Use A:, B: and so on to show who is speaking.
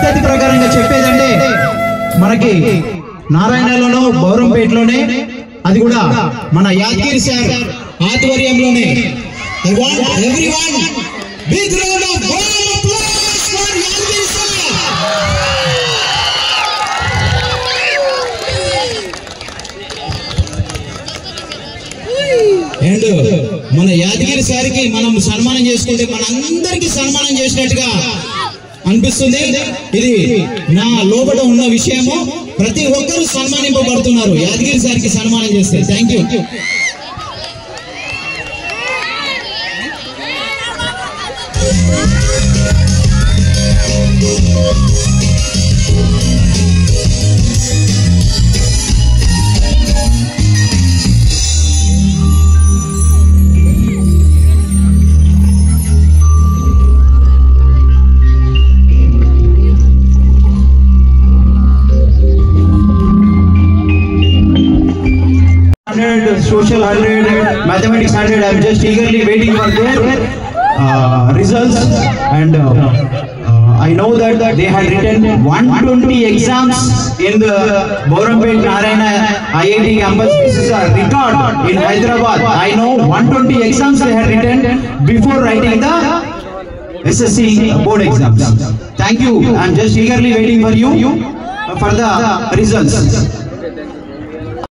A: పద్ధతి ప్రకారంగా చెప్పేదంటే మనకి నారాయణలోనో బౌరంపేటలోనే, అది కూడా మన యాదగిరి సార్ ఆధ్వర్యంలోనే. I want everyone big round of applause for Yadgiri sir. And మన యాదగిరి సార్కి మనం సన్మానం చేసుకుంటే మన అందరికీ సన్మానం చేసినట్టుగా అనిపిస్తుంది. ఇది నా లోపల ఉన్న విషయము. ప్రతి ఒక్కరూ సన్మానింపబడుతున్నారు యాదగిరి సార్కి సన్మానం చేస్తే. Thank you. Social 100, mathematics 100. I am just eagerly waiting for their results, and I know that they had written 120 exams in the Bauranpet Narayana IIT campus. This is a record in Hyderabad. I know 120 exams they had written before writing the SSC board exams. Thank you. I am just eagerly waiting for you for the results.